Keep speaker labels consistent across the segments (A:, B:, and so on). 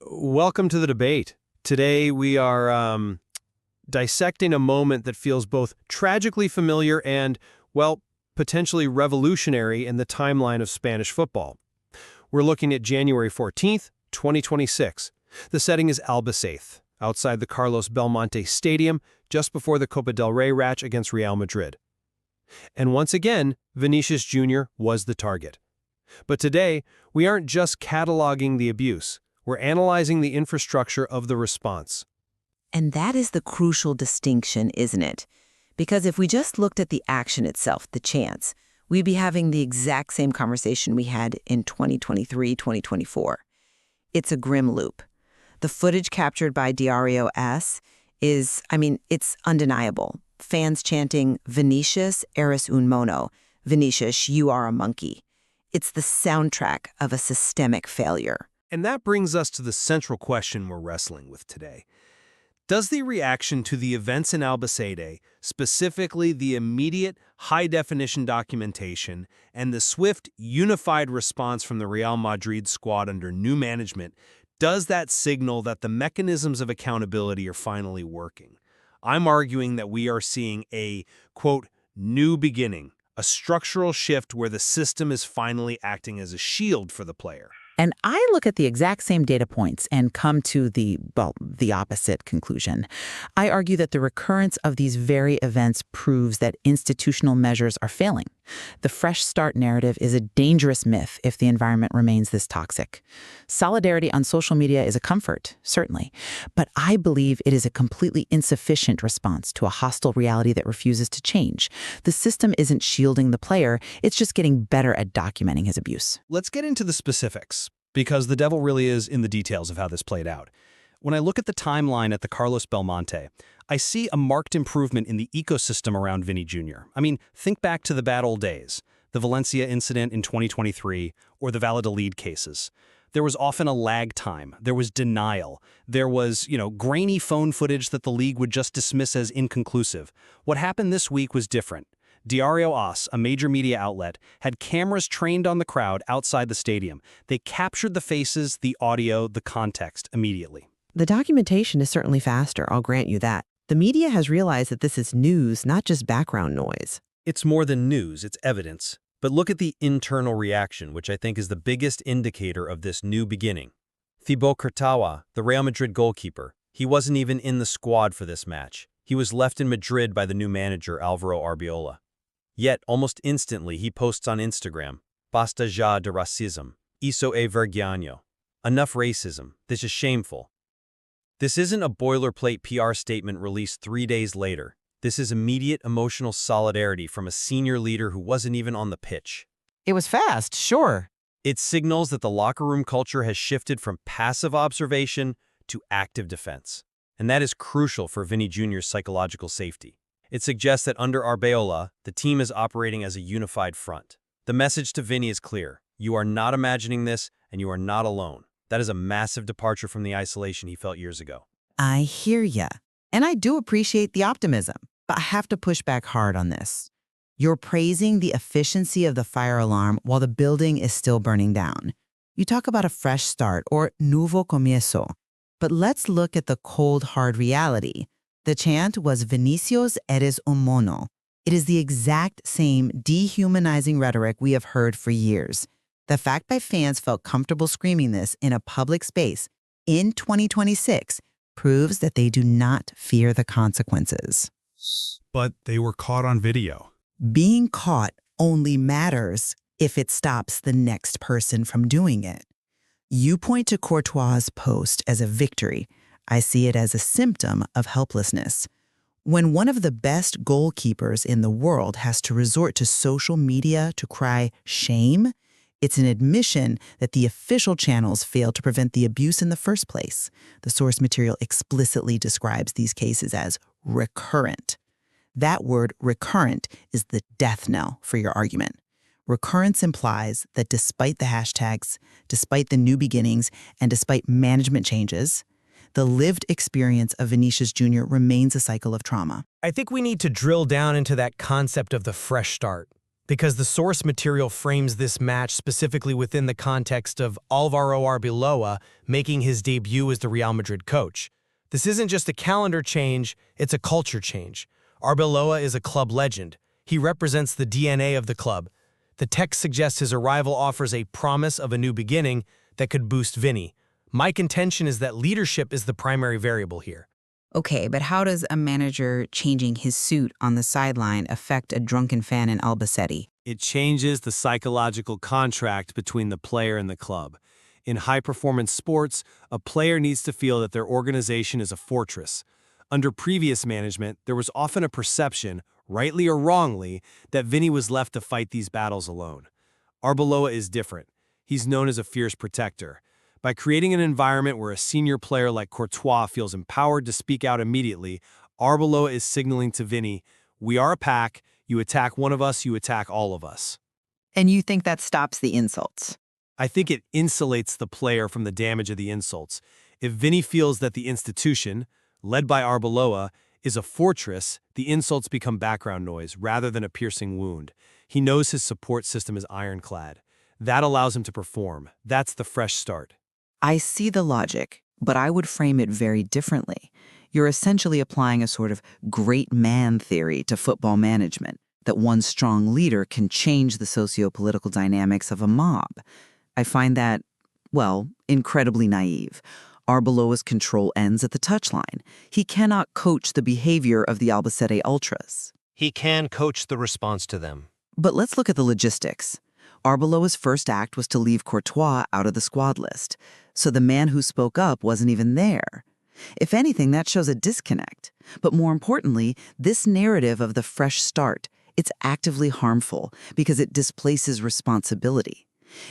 A: Welcome to the debate. Today we are dissecting a moment that feels both tragically familiar and, well, potentially revolutionary in the timeline of Spanish football. We're looking at January 14th, 2026. The setting is Albacete, outside the Carlos Belmonte Stadium, just before the Copa del Rey match against Real Madrid. And once again, Vinicius Junior was the target. But today, we aren't just cataloging the abuse. We're analyzing the infrastructure of the response.
B: And that is the crucial distinction, isn't it? Because if we just looked at the action itself, the chants, we'd be having the exact same conversation we had in 2023, 2024. It's a grim loop. The footage captured by Diario S it's undeniable. Fans chanting, "Vinicius, eres un mono. Vinicius, you are a monkey." It's the soundtrack of a systemic failure.
A: And that brings us to the central question we're wrestling with today. Does the reaction to the events in Albacete, specifically the immediate, high-definition documentation and the swift, unified response from the Real Madrid squad under new management, does that signal that the mechanisms of accountability are finally working? I'm arguing that we are seeing a, quote, new beginning, a structural shift where the system is finally acting as a shield for the player.
C: And I look at the exact same data points and come to the opposite conclusion. I argue that the recurrence of these very events proves that institutional measures are failing. The fresh start narrative is a dangerous myth if the environment remains this toxic. Solidarity on social media is a comfort, certainly, but I believe it is a completely insufficient response to a hostile reality that refuses to change. The system isn't shielding the player, it's just getting better at documenting his abuse.
A: Let's get into the specifics, because the devil really is in the details of how this played out. When I look at the timeline at the Carlos Belmonte, I see a marked improvement in the ecosystem around Vinny Jr. I mean, think back to the bad old days, the Valencia incident in 2023, or the Valladolid cases. There was often a lag time. There was denial. There was, grainy phone footage that the league would just dismiss as inconclusive. What happened this week was different. Diario AS, a major media outlet, had cameras trained on the crowd outside the stadium. They captured the faces, the audio, the context immediately.
D: The documentation is certainly faster, I'll grant you that. The media has realized that this is news, not just background noise.
A: It's more than news, it's evidence. But look at the internal reaction, which I think is the biggest indicator of this new beginning. Thibaut Courtois, the Real Madrid goalkeeper, he wasn't even in the squad for this match. He was left in Madrid by the new manager, Álvaro Arbeloa. Yet, almost instantly, he posts on Instagram, "Basta já de racismo. Isso é vergonha." Enough racism. This is shameful. This isn't a boilerplate PR statement released 3 days later. This is immediate emotional solidarity from a senior leader who wasn't even on the pitch.
E: It was fast, sure.
A: It signals that the locker room culture has shifted from passive observation to active defense. And that is crucial for Vinny Jr.'s psychological safety. It suggests that under Arbeloa, the team is operating as a unified front. The message to Vinny is clear. You are not imagining this, and you are not alone. That is a massive departure from the isolation he felt years ago.
D: I hear ya. And I do appreciate the optimism, but I have to push back hard on this. You're praising the efficiency of the fire alarm while the building is still burning down. You talk about a fresh start or nuevo comienzo. But let's look at the cold, hard reality. The chant was Vinicius eres un mono. It is the exact same dehumanizing rhetoric we have heard for years. The fact that fans felt comfortable screaming this in a public space in 2026 proves that they do not fear the consequences.
F: But they were caught on video.
D: Being caught only matters if it stops the next person from doing it. You point to Courtois' post as a victory. I see it as a symptom of helplessness. When one of the best goalkeepers in the world has to resort to social media to cry shame, it's an admission that the official channels failed to prevent the abuse in the first place. The source material explicitly describes these cases as recurrent. That word recurrent is the death knell for your argument. Recurrence implies that despite the hashtags, despite the new beginnings, and despite management changes, the lived experience of Vinicius Jr. remains a cycle of trauma.
E: I think we need to drill down into that concept of the fresh start.
G: because the source material frames this match specifically within the context of Alvaro Arbeloa making his debut as the Real Madrid coach. This isn't just a calendar change, it's a culture change. Arbeloa is a club legend. He represents the DNA of the club. The text suggests his arrival offers a promise of a new beginning that could boost Vinny. My contention is that leadership is the primary variable here.
H: Okay, but how does a manager changing his suit on the sideline affect a drunken fan in Albacete?
I: It changes the psychological contract between the player and the club. In high-performance sports, a player needs to feel that their organization is a fortress. Under previous management, there was often a perception, rightly or wrongly, that Vinny was left to fight these battles alone. Arbeloa is different. He's known as a fierce protector. By creating an environment where a senior player like Courtois feels empowered to speak out immediately, Arbeloa is signaling to Vinny, "We are a pack. You attack one of us, you attack all of us."
B: And you think that stops the insults?
I: I think it insulates the player from the damage of the insults. If Vinny feels that the institution, led by Arbeloa, is a fortress, the insults become background noise rather than a piercing wound. He knows his support system is ironclad. That allows him to perform. That's the fresh start.
J: I see the logic, but I would frame it very differently. You're essentially applying a sort of great man theory to football management, that one strong leader can change the socio-political dynamics of a mob. I find that, well, incredibly naive. Arbeloa's control ends at the touchline. He cannot coach the behavior of the Albacete Ultras.
K: He can coach the response to them.
J: But let's look at the logistics. Arbeloa's first act was to leave Courtois out of the squad list, so the man who spoke up wasn't even there. If anything, that shows a disconnect. But more importantly, this narrative of the fresh start, it's actively harmful because it displaces responsibility.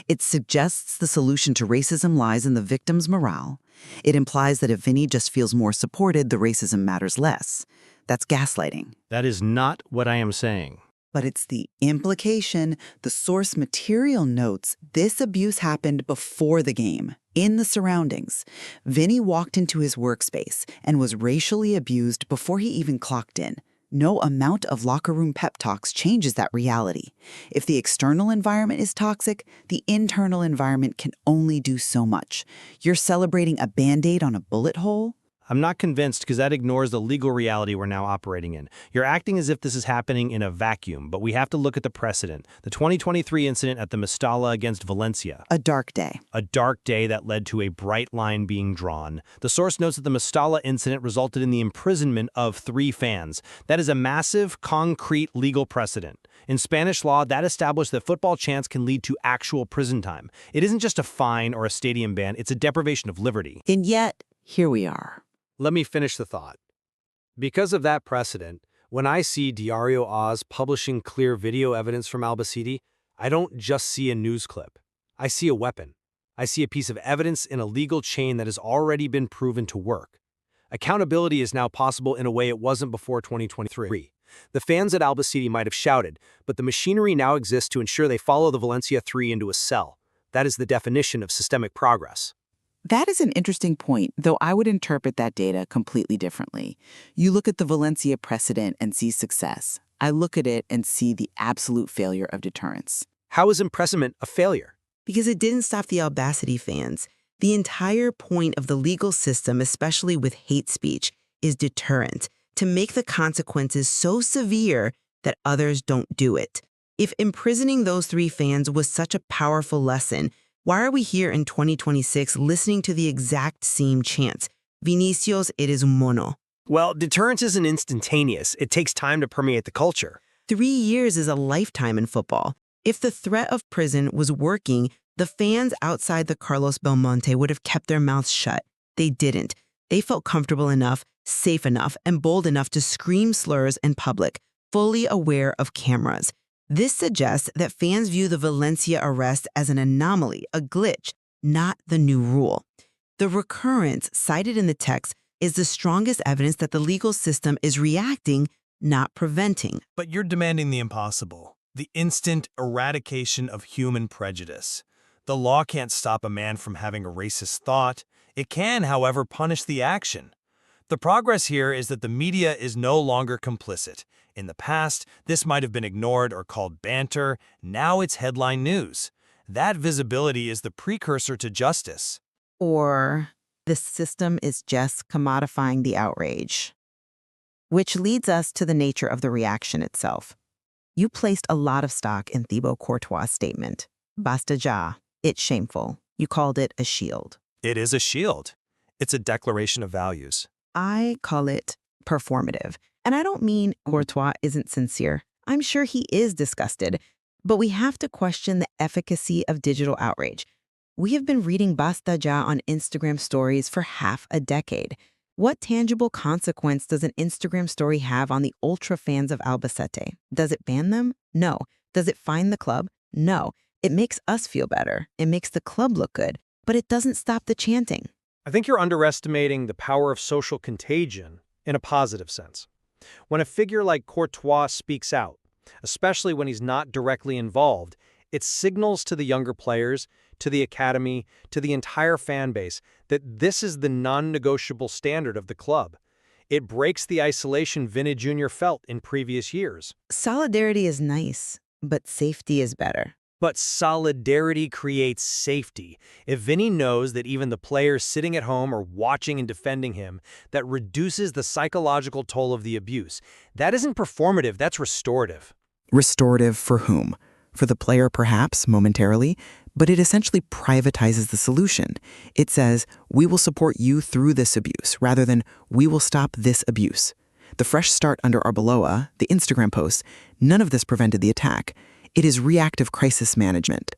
J: It suggests the solution to racism lies in the victim's morale. It implies that if Vinny just feels more supported, the racism matters less. That's gaslighting.
I: That is not what I am saying.
D: But it's the implication. The source material notes this abuse happened before the game, in the surroundings. Vinny walked into his workspace and was racially abused before he even clocked in. No amount of locker room pep talks changes that reality. If the external environment is toxic, the internal environment can only do so much. You're celebrating a Band-Aid on a bullet hole?
A: I'm not convinced because that ignores the legal reality we're now operating in. You're acting as if this is happening in a vacuum, but we have to look at the precedent. The 2023 incident at the Mestalla against Valencia.
D: A dark day.
A: A dark day that led to a bright line being drawn. The source notes that the Mestalla incident resulted in the imprisonment of 3 fans. That is a massive, concrete legal precedent. In Spanish law, that established that football chants can lead to actual prison time. It isn't just a fine or a stadium ban, it's a deprivation of liberty.
J: And yet, here we are.
I: Let me finish the thought. Because of that precedent, when I see Diario Oz publishing clear video evidence from Albacete, I don't just see a news clip. I see a weapon. I see a piece of evidence in a legal chain that has already been proven to work. Accountability is now possible in a way it wasn't before 2023. The fans at Albacete might have shouted, but the machinery now exists to ensure they follow the Valencia 3 into a cell. That is the definition of systemic progress.
J: That is an interesting point, though I would interpret that data completely differently. You look at the Valencia precedent and see success. I look at it and see the absolute failure of deterrence.
I: How is imprisonment a failure?
B: Because it didn't stop the Albacete fans. The entire point of the legal system, especially with hate speech, is deterrent, to make the consequences so severe that others don't do it. If imprisoning those 3 fans was such a powerful lesson, why are we here in 2026 listening to the exact same chants? Vinicius, eres un mono.
I: Well, deterrence isn't instantaneous. It takes time to permeate the culture.
B: 3 years is a lifetime in football. If the threat of prison was working, the fans outside the Carlos Belmonte would have kept their mouths shut. They didn't. They felt comfortable enough, safe enough, and bold enough to scream slurs in public, fully aware of cameras. This suggests that fans view the Valencia arrest as an anomaly, a glitch, not the new rule. The recurrence cited in the text is the strongest evidence that the legal system is reacting, not preventing.
F: But you're demanding the impossible, the instant eradication of human prejudice. The law can't stop a man from having a racist thought. It can, however, punish the action. The progress here is that the media is no longer complicit. In the past, this might have been ignored or called banter. Now it's headline news. That visibility is the precursor to justice.
B: Or the system is just commodifying the outrage. Which leads us to the nature of the reaction itself. You placed a lot of stock in Thibaut Courtois' statement. Basta ja, it's shameful. You called it a shield.
F: It is a shield. It's a declaration of values.
B: I call it performative. And I don't mean Courtois isn't sincere. I'm sure he is disgusted. But we have to question the efficacy of digital outrage. We have been reading Basta ja on Instagram stories for half a decade. What tangible consequence does an Instagram story have on the ultra fans of Albacete? Does it ban them? No. Does it fine the club? No. It makes us feel better. It makes the club look good. But it doesn't stop the chanting.
G: I think you're underestimating the power of social contagion in a positive sense. When a figure like Courtois speaks out, especially when he's not directly involved, it signals to the younger players, to the academy, to the entire fan base that this is the non-negotiable standard of the club. It breaks the isolation Vinny Junior felt in previous years.
B: Solidarity is nice, but safety is better.
G: But solidarity creates safety. If Vinny knows that even the players sitting at home are watching and defending him, that reduces the psychological toll of the abuse. That isn't performative, that's restorative.
J: Restorative for whom? For the player, perhaps, momentarily, but it essentially privatizes the solution. It says, we will support you through this abuse, rather than we will stop this abuse. The fresh start under Arbeloa, the Instagram post, none of this prevented the attack. It is reactive crisis management.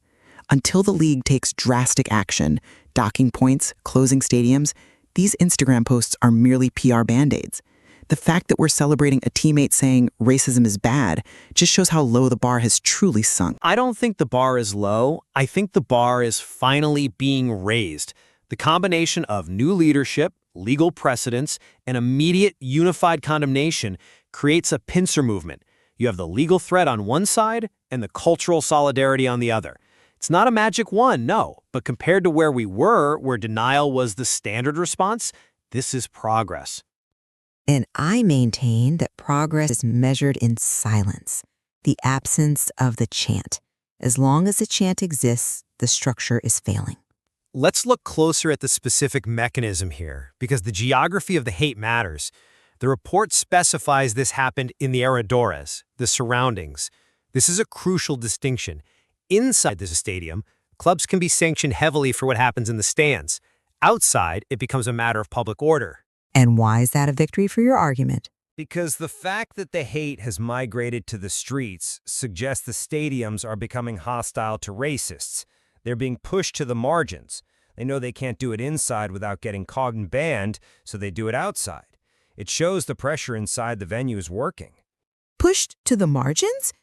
J: Until the league takes drastic action, docking points, closing stadiums, these Instagram posts are merely PR band-aids. The fact that we're celebrating a teammate saying racism is bad just shows how low the bar has truly sunk.
G: I don't think the bar is low. I think the bar is finally being raised. The combination of new leadership, legal precedents, and immediate unified condemnation creates a pincer movement. You have the legal threat on one side and the cultural solidarity on the other. It's not a magic one, no, but compared to where we were, where denial was the standard response, this is progress.
H: And I maintain that progress is measured in silence, the absence of the chant. As long as the chant exists, the structure is failing.
G: Let's look closer at the specific mechanism here, because the geography of the hate matters. The report specifies this happened in the alrededores, the surroundings. This is a crucial distinction. Inside the stadium, clubs can be sanctioned heavily for what happens in the stands. Outside, it becomes a matter of public order.
H: And why is that a victory for your argument?
L: Because the fact that the hate has migrated to the streets suggests the stadiums are becoming hostile to racists. They're being pushed to the margins. They know they can't do it inside without getting caught and banned, so they do it outside. It shows the pressure inside the venue is working.
H: Pushed to the margins?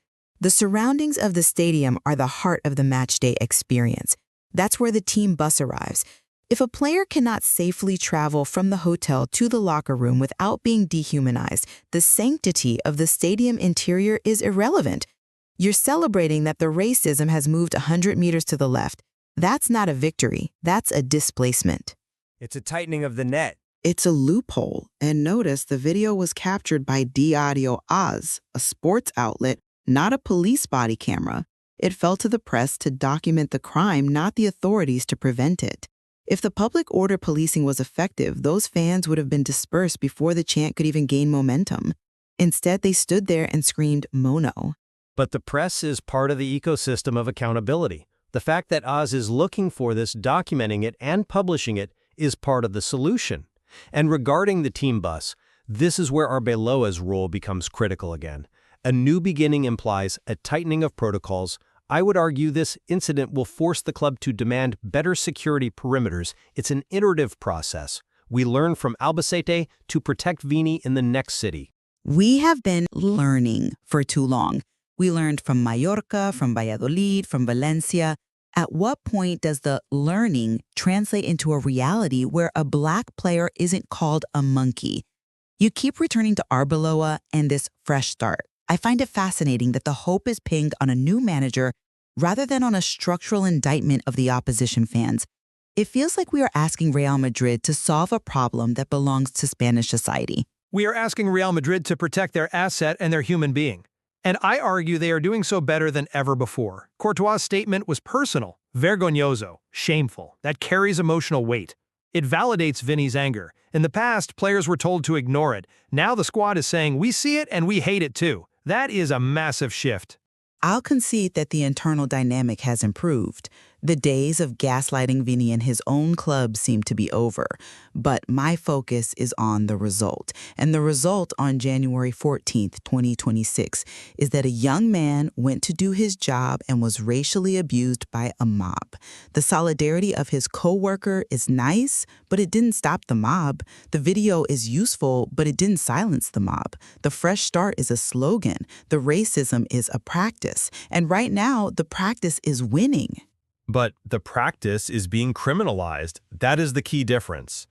H: The surroundings of the stadium are the heart of the matchday experience. That's where the team bus arrives. If a player cannot safely travel from the hotel to the locker room without being dehumanized, the sanctity of the stadium interior is irrelevant. You're celebrating that the racism has moved 100 meters to the left. That's not a victory. That's a displacement.
L: It's a tightening of the net.
J: It's a loophole. And notice the video was captured by Diario AS, a sports outlet, not a police body camera. It fell to the press to document the crime, not the authorities to prevent it. If the public order policing was effective, those fans would have been dispersed before the chant could even gain momentum. Instead, they stood there and screamed mono.
I: But the press is part of the ecosystem of accountability. The fact that Oz is looking for this, documenting it, and publishing it is part of the solution. And regarding the team bus, this is where Arbeloa's role becomes critical again. A new beginning implies a tightening of protocols. I would argue this incident will force the club to demand better security perimeters. It's an iterative process. We learn from Albacete to protect Vini in the next city.
H: We have been learning for too long. We learned from Mallorca, from Valladolid, from Valencia. At what point does the learning translate into a reality where a black player isn't called a monkey? You keep returning to Arbeloa and this fresh start. I find it fascinating that the hope is pinned on a new manager rather than on a structural indictment of the opposition fans.
D: It feels like we are asking Real Madrid to solve a problem that belongs to Spanish society.
G: We are asking Real Madrid to protect their asset and their human being. And I argue they are doing so better than ever before. Courtois' statement was personal, vergonzoso, shameful. That carries emotional weight. It validates Vinny's anger. In the past, players were told to ignore it. Now the squad is saying, we see it and we hate it too. That is a massive shift.
D: I'll concede that the internal dynamic has improved. The days of gaslighting Vinny and his own club seem to be over, but my focus is on the result. And the result on January 14th, 2026, is that a young man went to do his job and was racially abused by a mob. The solidarity of his co-worker is nice, but it didn't stop the mob. The video is useful, but it didn't silence the mob. The fresh start is a slogan. The racism is a practice. And right now, the practice is winning.
I: But the practice is being criminalized. That is the key difference.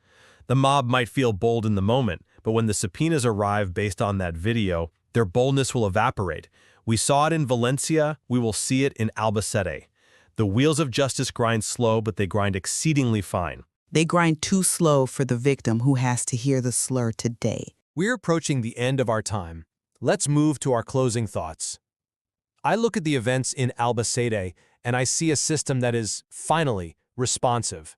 I: The mob might feel bold in the moment, but when the subpoenas arrive based on that video, their boldness will evaporate. We saw it in Valencia, we will see it in Albacete. The wheels of justice grind slow, but they grind exceedingly fine.
D: They grind too slow for the victim who has to hear the slur today.
I: We're approaching the end of our time. Let's move to our closing thoughts. I look at the events in Albacete and I see a system that is, finally, responsive.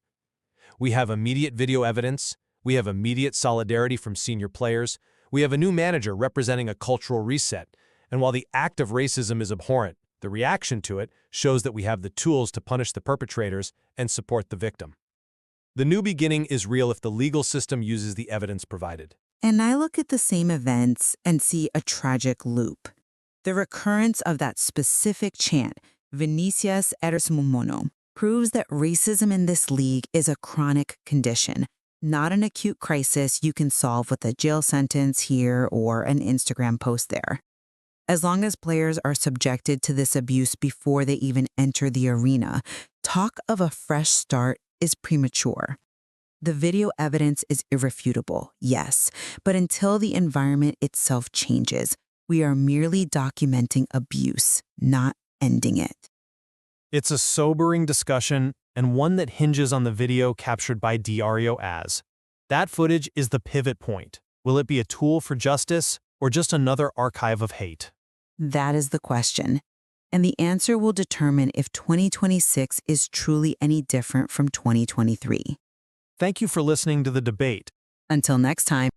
I: We have immediate video evidence, we have immediate solidarity from senior players, we have a new manager representing a cultural reset, and while the act of racism is abhorrent, the reaction to it shows that we have the tools to punish the perpetrators and support the victim. The new beginning is real if the legal system uses the evidence provided.
B: And I look at the same events and see a tragic loop. The recurrence of that specific chant, Vinicius Junior, proves that racism in this league is a chronic condition, not an acute crisis you can solve with a jail sentence here or an Instagram post there. As long as players are subjected to this abuse before they even enter the arena, talk of a fresh start is premature. The video evidence is irrefutable, yes, but until the environment itself changes, we are merely documenting abuse, not ending it.
G: It's a sobering discussion and one that hinges on the video captured by Diario AS. That footage is the pivot point. Will it be a tool for justice or just another archive of hate?
B: That is the question. And the answer will determine if 2026 is truly any different from 2023.
G: Thank you for listening to the debate.
B: Until next time.